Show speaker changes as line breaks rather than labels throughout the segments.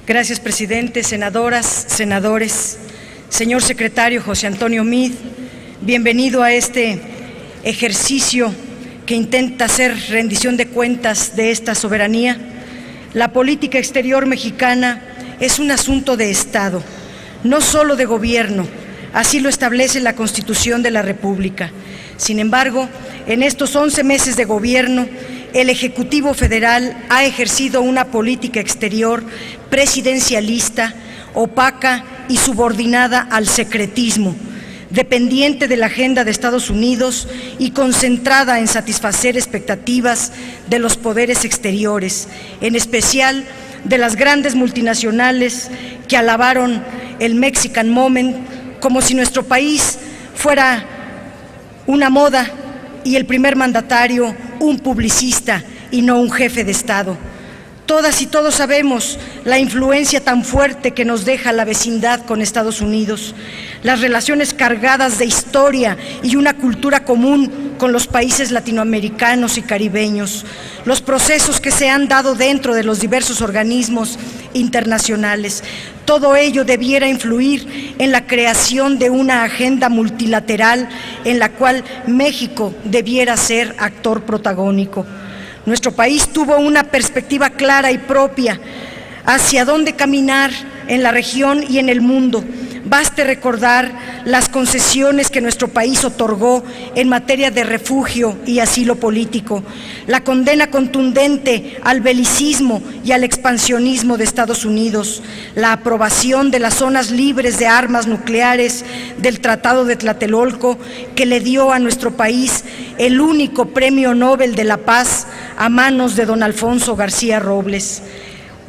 Gracias, presidente, senadoras, senadores, señor secretario José Antonio Meade, bienvenido a este ejercicio que intenta hacer rendición de cuentas de esta soberanía. La política exterior mexicana es un asunto de Estado, no solo de gobierno, así lo establece la Constitución de la República. Sin embargo, en estos 11 meses de gobierno, el Ejecutivo Federal ha ejercido una política exterior presidencialista, opaca y subordinada al secretismo, dependiente de la agenda de Estados Unidos y concentrada en satisfacer expectativas de los poderes exteriores, en especial de las grandes multinacionales que alabaron el Mexican Moment como si nuestro país fuera una moda y el primer mandatario un publicista y no un jefe de Estado. Todas y todos sabemos la influencia tan fuerte que nos deja la vecindad con Estados Unidos, las relaciones cargadas de historia y una cultura común con los países latinoamericanos y caribeños, los procesos que se han dado dentro de los diversos organismos internacionales. Todo ello debiera influir en la creación de una agenda multilateral en la cual México debiera ser actor protagónico. Nuestro país tuvo una perspectiva clara y propia hacia dónde caminar en la región y en el mundo. Baste recordar las concesiones que nuestro país otorgó en materia de refugio y asilo político, la condena contundente al belicismo y al expansionismo de Estados Unidos, la aprobación de las zonas libres de armas nucleares del Tratado de Tlatelolco, que le dio a nuestro país el único Premio Nobel de la Paz a manos de don Alfonso García Robles.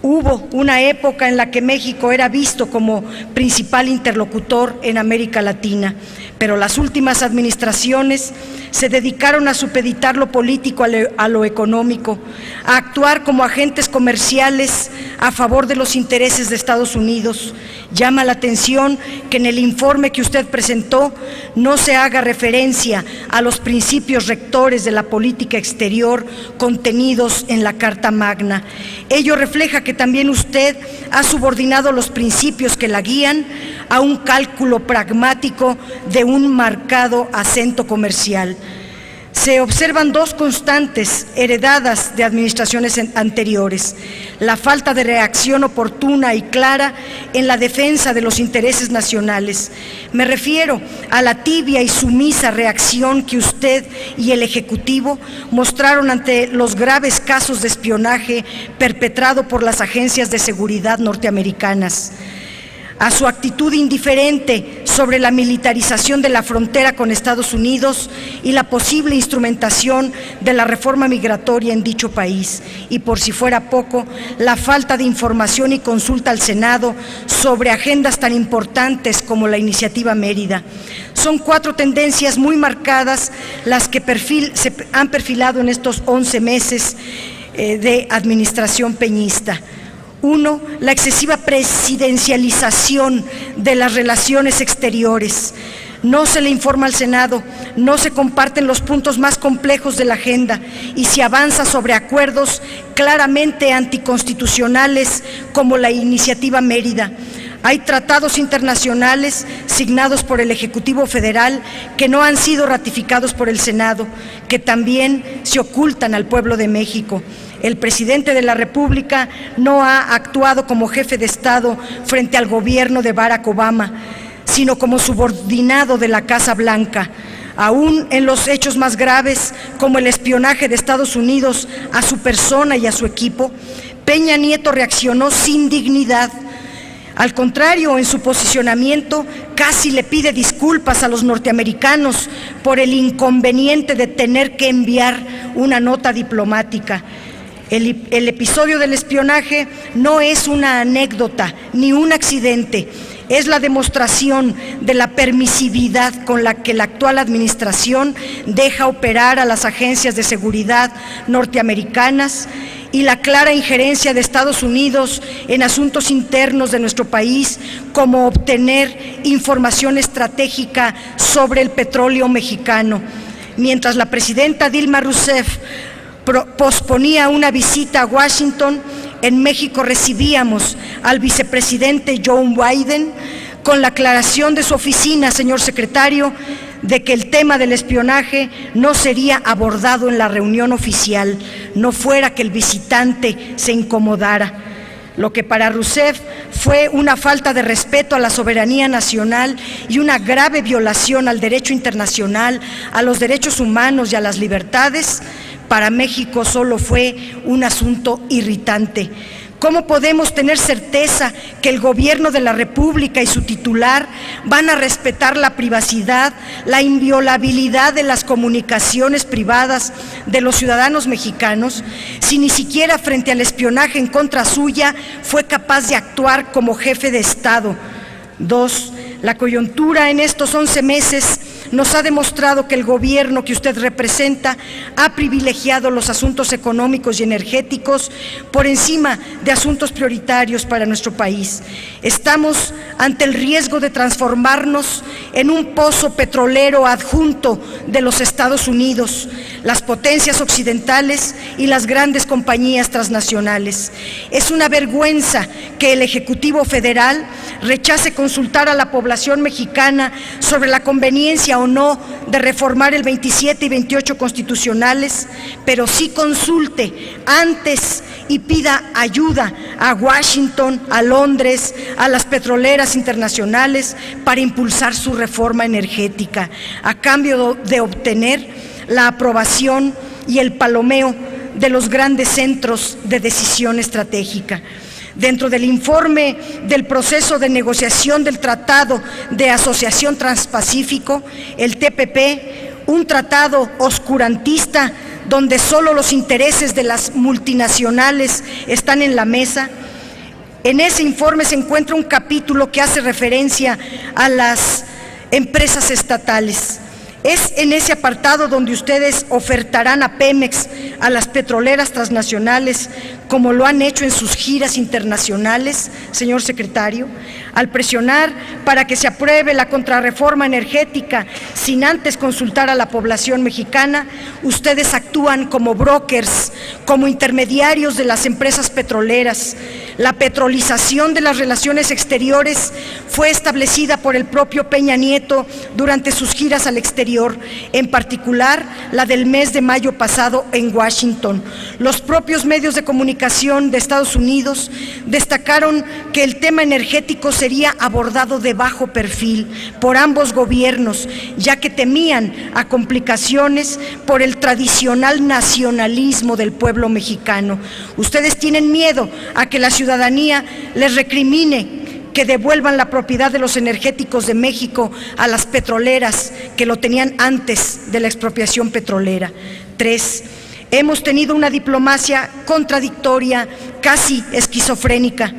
Hubo una época en la que México era visto como principal interlocutor en América Latina, pero las últimas administraciones se dedicaron a supeditar lo político a lo económico, a actuar como agentes comerciales a favor de los intereses de Estados Unidos. Llama la atención que en el informe que usted presentó no se haga referencia a los principios rectores de la política exterior contenidos en la Carta Magna. Ello refleja que también usted ha subordinado los principios que la guían a un cálculo pragmático de un marcado acento comercial. Se observan dos constantes heredadas de administraciones anteriores: la falta de reacción oportuna y clara en la defensa de los intereses nacionales. Me refiero a la tibia y sumisa reacción que usted y el Ejecutivo mostraron ante los graves casos de espionaje perpetrado por las agencias de seguridad norteamericanas, a su actitud indiferente sobre la militarización de la frontera con Estados Unidos y la posible instrumentación de la reforma migratoria en dicho país, y por si fuera poco, la falta de información y consulta al Senado sobre agendas tan importantes como la Iniciativa Mérida. Son 4 tendencias muy marcadas las que se han perfilado en estos 11 meses de administración peñista. 1. La excesiva presidencialización de las relaciones exteriores. No se le informa al Senado, no se comparten los puntos más complejos de la agenda y se avanza sobre acuerdos claramente anticonstitucionales como la Iniciativa Mérida. Hay tratados internacionales signados por el Ejecutivo Federal que no han sido ratificados por el Senado, que también se ocultan al pueblo de México. El presidente de la República no ha actuado como jefe de Estado frente al gobierno de Barack Obama, sino como subordinado de la Casa Blanca. Aún en los hechos más graves, como el espionaje de Estados Unidos a su persona y a su equipo, Peña Nieto reaccionó sin dignidad. Al contrario, en su posicionamiento casi le pide disculpas a los norteamericanos por el inconveniente de tener que enviar una nota diplomática. El episodio del espionaje no es una anécdota ni un accidente, es la demostración de la permisividad con la que la actual administración deja operar a las agencias de seguridad norteamericanas y la clara injerencia de Estados Unidos en asuntos internos de nuestro país, como obtener información estratégica sobre el petróleo mexicano. Mientras la presidenta Dilma Rousseff posponía una visita a Washington, en México recibíamos al vicepresidente Joe Biden con la aclaración de su oficina, señor secretario, de que el tema del espionaje no sería abordado en la reunión oficial, no fuera que el visitante se incomodara. Lo que para Rousseff fue una falta de respeto a la soberanía nacional y una grave violación al derecho internacional, a los derechos humanos y a las libertades, para México solo fue un asunto irritante. ¿Cómo podemos tener certeza que el gobierno de la República y su titular van a respetar la privacidad, la inviolabilidad de las comunicaciones privadas de los ciudadanos mexicanos, si ni siquiera frente al espionaje en contra suya fue capaz de actuar como jefe de Estado? 2. La coyuntura en estos 11 meses nos ha demostrado que el gobierno que usted representa ha privilegiado los asuntos económicos y energéticos por encima de asuntos prioritarios para nuestro país. Estamos ante el riesgo de transformarnos en un pozo petrolero adjunto de los Estados Unidos, las potencias occidentales y las grandes compañías transnacionales. Es una vergüenza que el Ejecutivo Federal rechace consultar a la población mexicana sobre la conveniencia o no de reformar el 27 y 28 constitucionales, pero sí consulte antes y pida ayuda a Washington, a Londres, a las petroleras internacionales para impulsar su reforma energética, a cambio de obtener la aprobación y el palomeo de los grandes centros de decisión estratégica. Dentro del informe del proceso de negociación del Tratado de Asociación Transpacífico, el TPP, un tratado oscurantista donde solo los intereses de las multinacionales están en la mesa, en ese informe se encuentra un capítulo que hace referencia a las empresas estatales. Es en ese apartado donde ustedes ofertarán a Pemex, a las petroleras transnacionales, como lo han hecho en sus giras internacionales, señor secretario, al presionar para que se apruebe la contrarreforma energética sin antes consultar a la población mexicana. Ustedes actúan como brokers, como intermediarios de las empresas petroleras. La petrolización de las relaciones exteriores fue establecida por el propio Peña Nieto durante sus giras al exterior, en particular la del mes de mayo pasado en Washington. Los propios medios de comunicación de Estados Unidos destacaron que el tema energético sería abordado de bajo perfil por ambos gobiernos, ya que temían a complicaciones por el tradicional nacionalismo del pueblo mexicano. Ustedes tienen miedo a que la ciudadanía les recrimine que devuelvan la propiedad de los energéticos de México a las petroleras que lo tenían antes de la expropiación petrolera. 3. Hemos tenido una diplomacia contradictoria, casi esquizofrénica.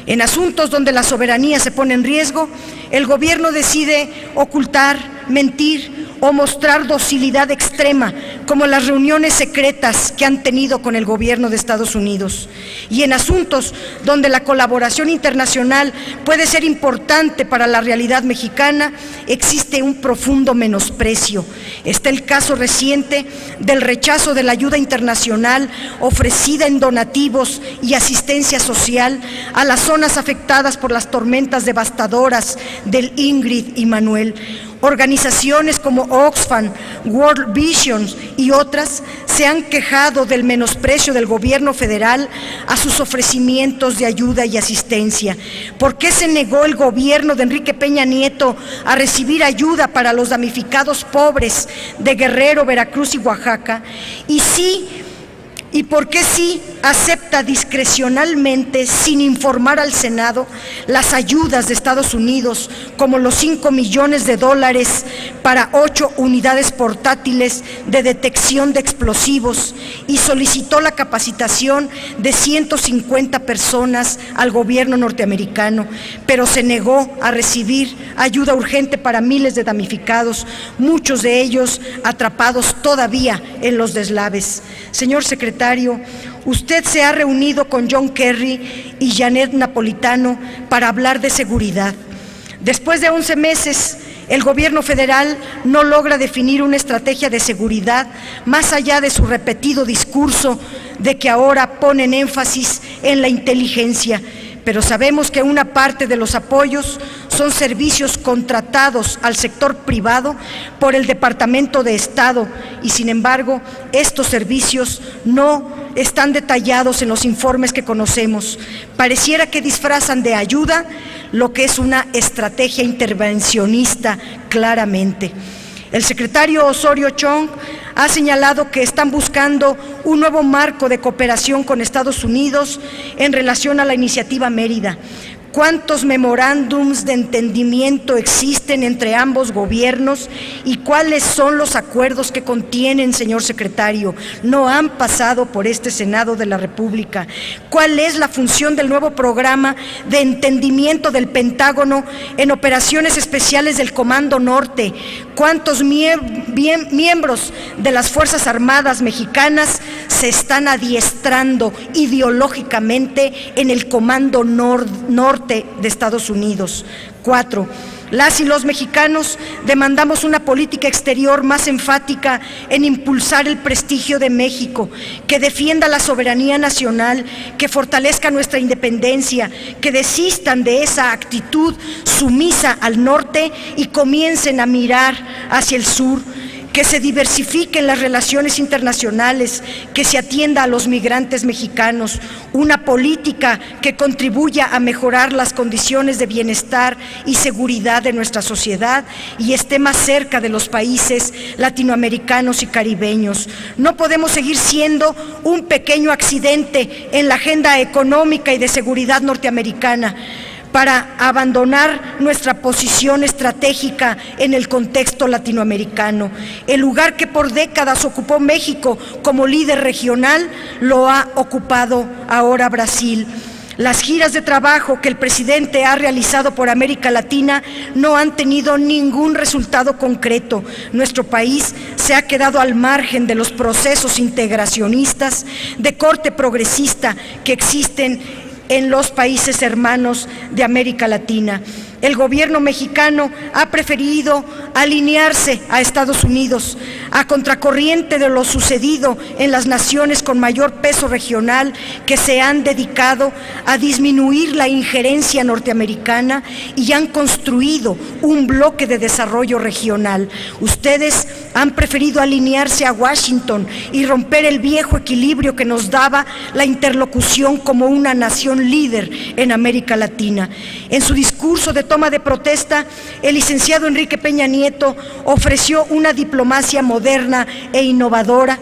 En asuntos donde la soberanía se pone en riesgo, el gobierno decide ocultar, mentir o mostrar docilidad extrema, como las reuniones secretas que han tenido con el gobierno de Estados Unidos. Y en asuntos donde la colaboración internacional puede ser importante para la realidad mexicana, existe un profundo menosprecio. Está el caso reciente del rechazo de la ayuda internacional ofrecida en donativos y asistencia social a las zonas afectadas por las tormentas devastadoras del Ingrid y Manuel. Organizaciones como Oxfam, World Vision y otras se han quejado del menosprecio del gobierno federal a sus ofrecimientos de ayuda y asistencia. ¿Por qué se negó el gobierno de Enrique Peña Nieto a recibir ayuda para los damnificados pobres de Guerrero, Veracruz y Oaxaca? ¿Y por qué sí acepta discrecionalmente, sin informar al Senado, las ayudas de Estados Unidos, como los $5 millones para 8 unidades portátiles de detección de explosivos y solicitó la capacitación de 150 personas al gobierno norteamericano, pero se negó a recibir ayuda urgente para miles de damnificados, muchos de ellos atrapados todavía en los deslaves. Señor secretario, usted se ha reunido con John Kerry y Janet Napolitano para hablar de seguridad. Después de 11 meses, el gobierno federal no logra definir una estrategia de seguridad más allá de su repetido discurso de que ahora ponen énfasis en la inteligencia, pero sabemos que una parte de los apoyos son servicios contratados al sector privado por el Departamento de Estado y, sin embargo, estos servicios no están detallados en los informes que conocemos. Pareciera que disfrazan de ayuda lo que es una estrategia intervencionista claramente. El secretario Osorio Chong ha señalado que están buscando un nuevo marco de cooperación con Estados Unidos en relación a la iniciativa Mérida. ¿Cuántos memorándums de entendimiento existen entre ambos gobiernos y cuáles son los acuerdos que contienen, señor secretario? No han pasado por este Senado de la República. ¿Cuál es la función del nuevo programa de entendimiento del Pentágono en operaciones especiales del Comando Norte? ¿Cuántos miembros de las Fuerzas Armadas mexicanas se están adiestrando ideológicamente en el Comando Norte de Estados Unidos? 4. Las y los mexicanos demandamos una política exterior más enfática en impulsar el prestigio de México, que defienda la soberanía nacional, que fortalezca nuestra independencia, que desistan de esa actitud sumisa al norte y comiencen a mirar hacia el sur, que se diversifiquen las relaciones internacionales, que se atienda a los migrantes mexicanos, una política que contribuya a mejorar las condiciones de bienestar y seguridad de nuestra sociedad y esté más cerca de los países latinoamericanos y caribeños. No podemos seguir siendo un pequeño accidente en la agenda económica y de seguridad norteamericana para abandonar nuestra posición estratégica en el contexto latinoamericano. El lugar que por décadas ocupó México como líder regional lo ha ocupado ahora Brasil. Las giras de trabajo que el presidente ha realizado por América Latina no han tenido ningún resultado concreto. Nuestro país se ha quedado al margen de los procesos integracionistas de corte progresista que existen en los países hermanos de América Latina. El gobierno mexicano ha preferido alinearse a Estados Unidos, a contracorriente de lo sucedido en las naciones con mayor peso regional que se han dedicado a disminuir la injerencia norteamericana y han construido un bloque de desarrollo regional. Ustedes han preferido alinearse a Washington y romper el viejo equilibrio que nos daba la interlocución como una nación líder en América Latina. En su discurso de toma de protesta, el licenciado Enrique Peña Nieto ofreció una diplomacia moderna e innovadora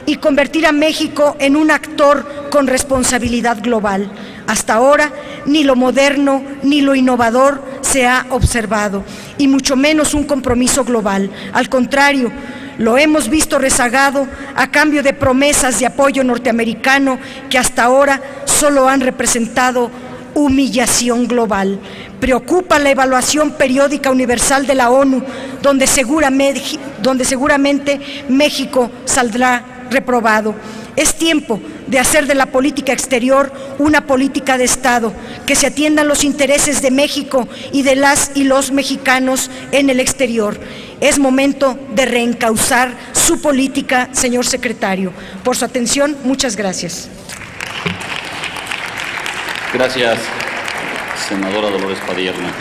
y convertir a México en un actor con responsabilidad global. Hasta ahora, ni lo moderno ni lo innovador se ha observado, y mucho menos un compromiso global. Al contrario, lo hemos visto rezagado a cambio de promesas de apoyo norteamericano que hasta ahora solo han representado humillación global. Preocupa la evaluación periódica universal de la ONU, donde seguramente México saldrá reprobado. Es tiempo de hacer de la política exterior una política de Estado, que se atiendan los intereses de México y de las y los mexicanos en el exterior. Es momento de reencauzar su política, señor secretario. Por su atención, muchas gracias.
Gracias, senadora Dolores Padierna.